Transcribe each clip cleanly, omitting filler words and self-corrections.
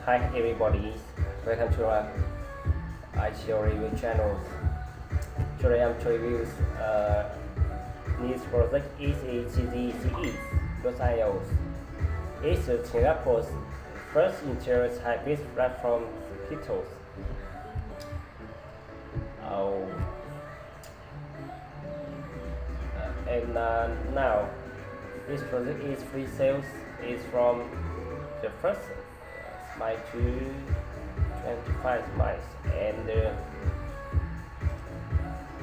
Hi everybody, welcome to our ICO review channel. Today I'm to review this project is a CGCX.io. It's Singapore's first insurance hybrid platform cryptos. Now this project is free sales is from the first March to 25 March, and the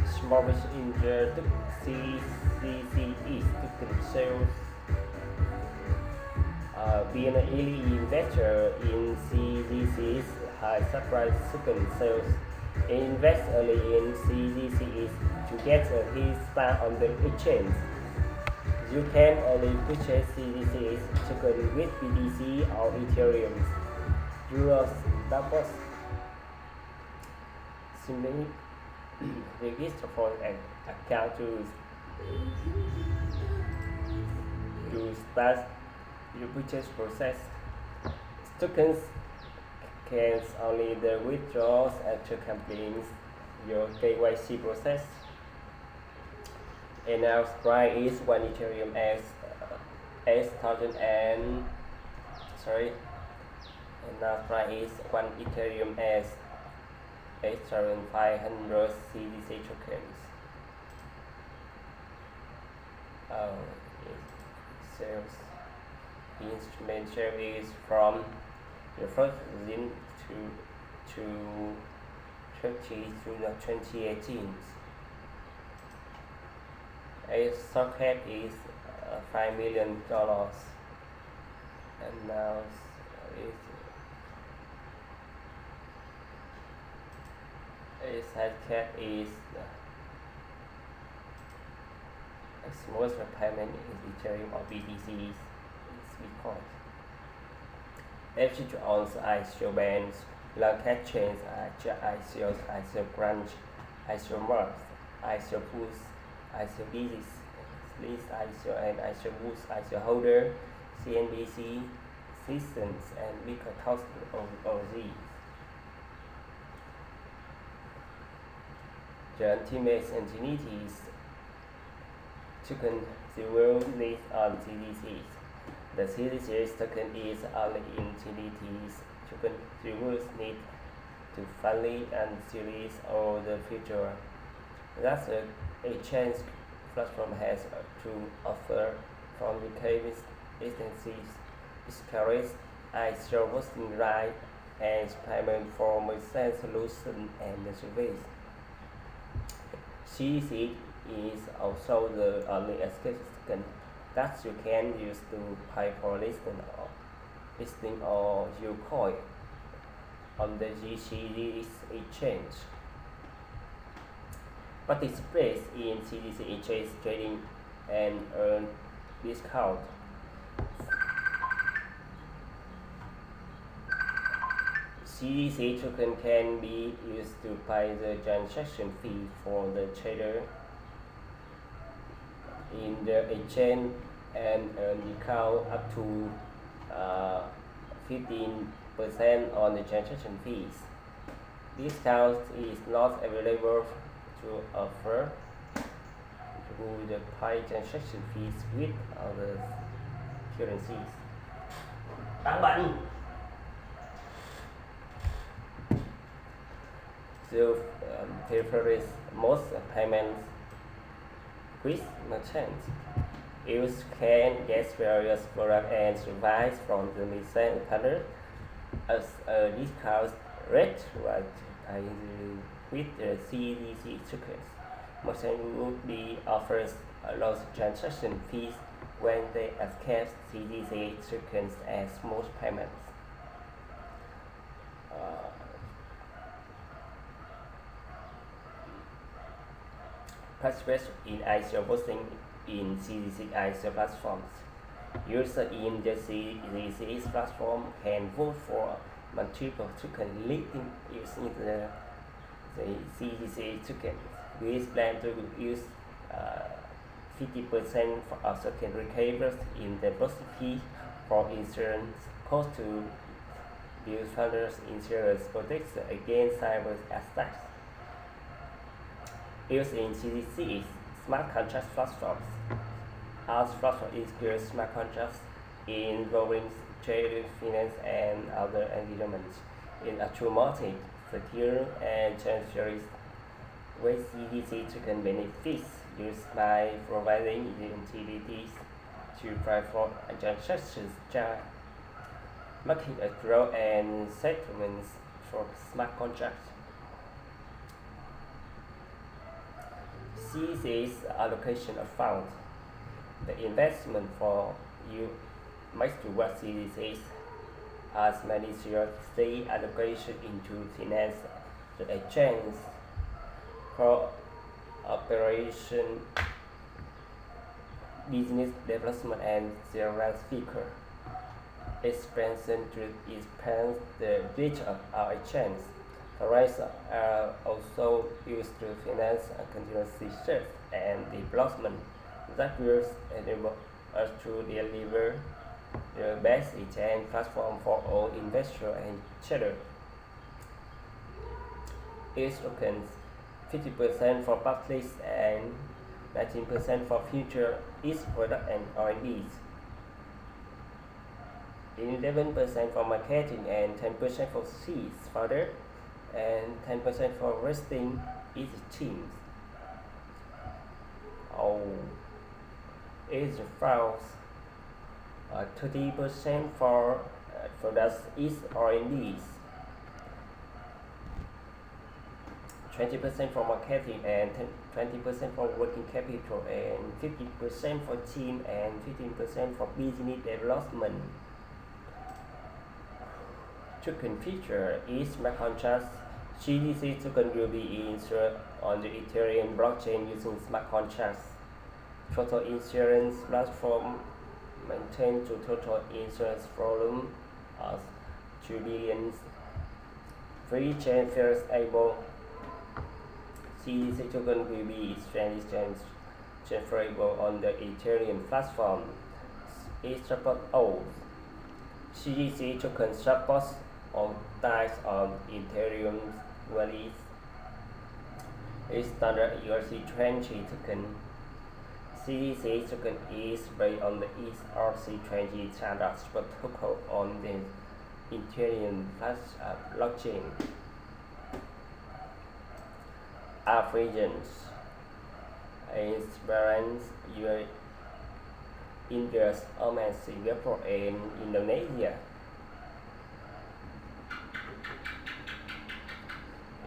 smallest in the CGCX token sales. Being an early investor in CGCX has surprised token sales. Invest early in CGCX to get a head start on the exchange. You can only purchase CGCX token with BTC or Ethereum. Euros doubles. Simply register for an account to start your purchase process. Tokens can only the withdrawals after completing your KYC process. And now price is 1 Ethereum as 8,000 and now price is 1 Ethereum as 8,500 CGC tokens. Sales instrument share is from the first June to 2018. A stock cap is $5 million, and now its head cap is most payment is Ethereum or BTC is Bitcoin. FG owns ICO bands, long-cat chains, ICOs, ICO branch, ICO Mars, ICO Pools, ICO Leases, ICO and ICO Woods, ICO Holder, CNBC, Systems, and Bitcointalk Username. The ultimate entities token will list on CGCX. The CGCX token is only entities token will need to fully and series or the future. Thus, a exchange platform has to offer from the case instances, discourage ICO hosting right and payment for merchant solution and the service. CGCX is also the only escape token that you can use to pay for listing or your coin on the CGCX exchange. Participate in CGCX exchange trading and earn discount. CGCX token can be used to pay the transaction fee for the trader in the exchange and earn discount up to 15% on the transaction fees. Discount is not available to offer to the pay transaction fees with other currencies. So preference most payments with merchants. Users can get various products and services from the merchant partner as a discount rate with the CGCX tokens. Merchants would be offered low transaction fees when they accept CGCX tokens as most payments. Participate in ICO voting in CGCX ICO platforms. Users in the CGCX platform can vote for multiple token listing using the CGCX token. We plan to use 50% of token recovered in the process fee for insurance cost to builds founders insurance protects against cyber attacks. Used in CGCX smart contract platforms. Our platform integrates smart contracts involving trade, finance, and other environments in automatic, secure, and transparent way. CDC token benefits used by providing utilities to platform transactions, market growth and settlements for smart contracts. CDC's allocation of funds. The investment for you makes towards CDCs as manager the allocation into finance, the exchange, cooperation, business development, and sales figure. Expansion to expand the reach of our exchange. The rest are also used to finance continuous research and development that will enable us to deliver the best exchange platform for all investors and traders. Each tokens 50% for public and 19% for future each product and R&Ds. 11% for marketing and 10% for seeds further and 10% for resting each teams. Each files 30% for products each R&Ds. 20% for marketing and 20% for working capital and 50% for team and 15% for business development. Token feature is smart contracts. CDC token will be insured on the Ethereum blockchain using smart contracts. Total insurance platform maintains to total insurance volume of 2 billion. Free chain fares able. CDC token will be transferable on the Ethereum platform. It supports all. CGC token supports all types of Ethereum wallets. Its standard ERC20 token. CGC token is based on the ERC20 standard protocol on the Ethereum blockchain. Africans experience your interest in Singapore and Indonesia.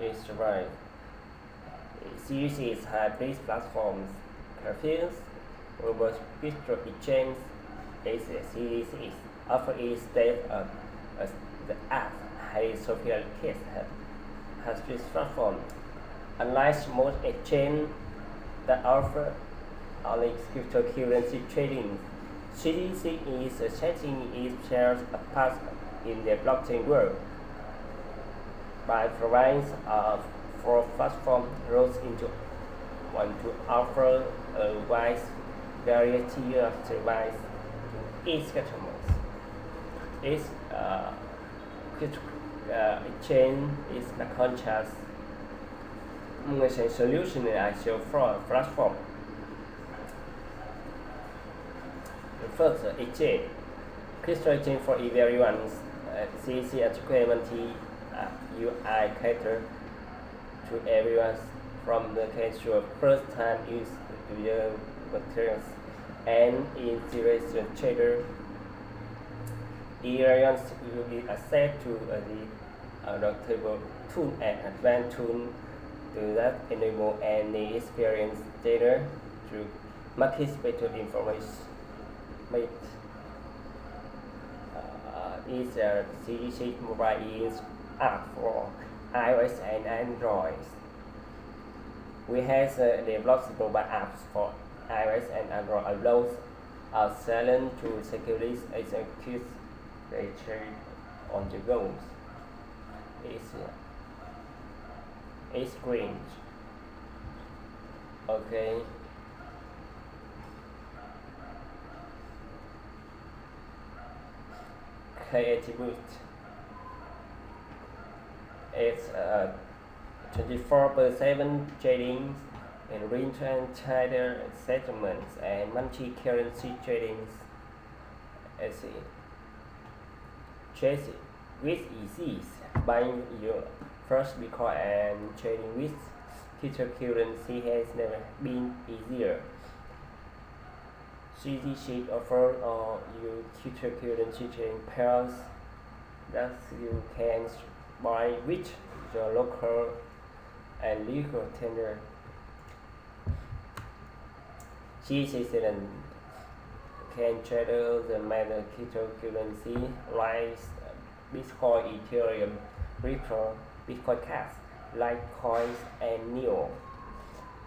It's right. CGC's hybrid platforms confuse robust crypto exchange as CGC offer its state of the art high sophisticated has this platform. Unlike most exchanges that offer only cryptocurrency trading, CGC is setting its shares apart in the blockchain world by providing a full platform rolled into one to offer a wide variety of services to each customer. Each exchange is a contract solution in ICO platform. The first exchange, crystal exchange for everyone's CC agreement UI cater to everyone from the casual first time use to the materials and integration trader. Everyone will be access to the adaptable tool and advanced tool to that enable any experienced trader to market better information. Is a CGC mobile app for iOS and Android. We have developed mobile apps for iOS and Android allows our seller to securely execute the trade on the go. It's green. Okay. Key attribute. It's 24/7 trading in real-time trader settlements and multi-currency trading. Let's see. Trade with easy. Buying your first Bitcoin and trading with cryptocurrency has never been easier. CGCX offers all you cryptocurrency trading pairs that you can buy with your local and legal tender. CGCX can trade the major cryptocurrency like Bitcoin, Ethereum, Ripple, Bitcoin Cash, Litecoin, and Neo.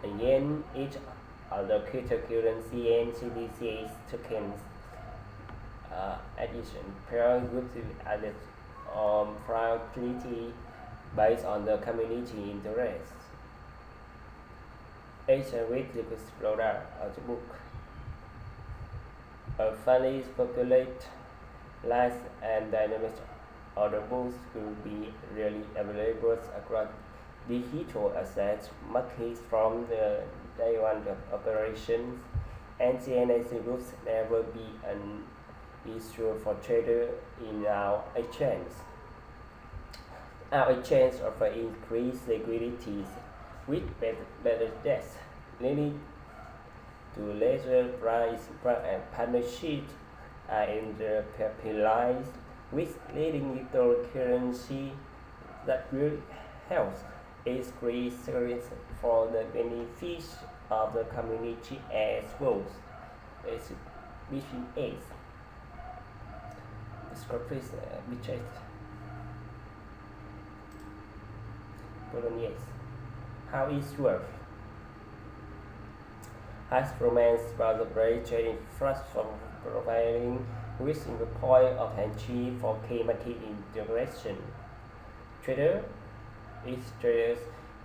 Again, each of the cryptocurrency and CGCX tokens addition pair groups added priority based on the community interest. Asia with the explorer of the book. A funny speculate live and dynamic order books will be really available across digital asset markets from the day one of operations, and CNAC groups never be an issue for traders in our exchange. Our exchange offer increased liquidity with better depth, leading to later price and partnerships are intercapitalized with leading cryptocurrency that will help increase service for the benefit of the community as well as between aids. Description budget Bolognese. How is work? Has romance by the brave trading platform providing with single point of entry for key market integration. Trader is traders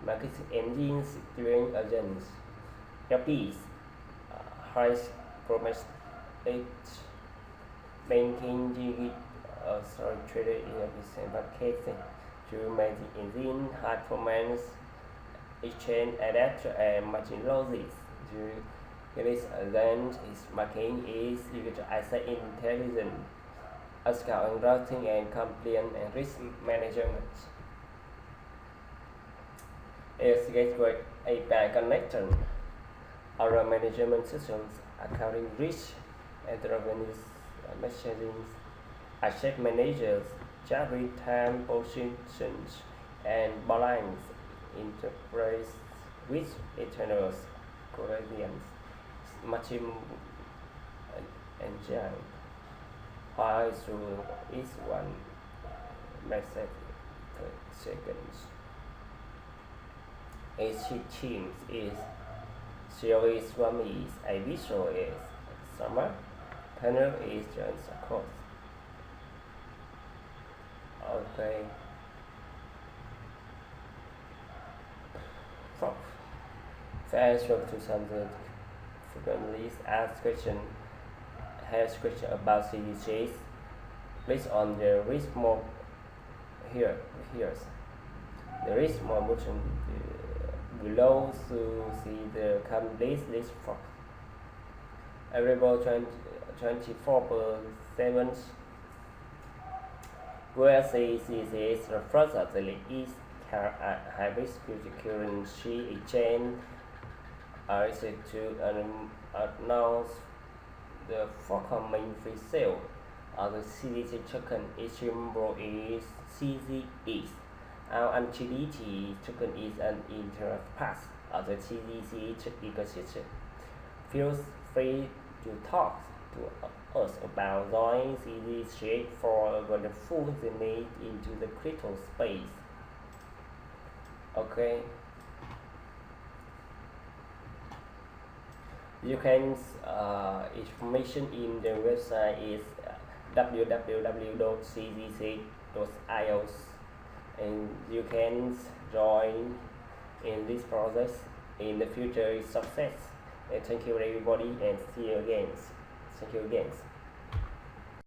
market engines during agents. LPs has promised banking trader in a market to make the engine high performance exchange adapter and margin losses. This agent is marking is used to asset intelligence, account routing and compliance and risk management. Is gateway API connector, our management systems, accounting risk and revenue messaging, asset managers, chart real-time positions and balance interface with internal correlations, machine engine. While through each one message per second. Each team is theory Swami is a visual is summer, panel is just a course. Okay. So, first to some the frequently asked question has question about CGCX based on the risk more here. The risk more button below to see the complete list for available 24/7 where CGCX refers to the East hybrid currency exchange are set to announce the forthcoming free sale of the CGCX token. Its symbol is CGX. Our utility token is an integral part of the CGCX ecosystem. Feel free to talk to us about joining CGCX for a wonderful journey into the crypto space. Okay. You can information in the website is www.cgcx.io, and you can join in this process in the future success. And thank you everybody, and see you again. Thank you again.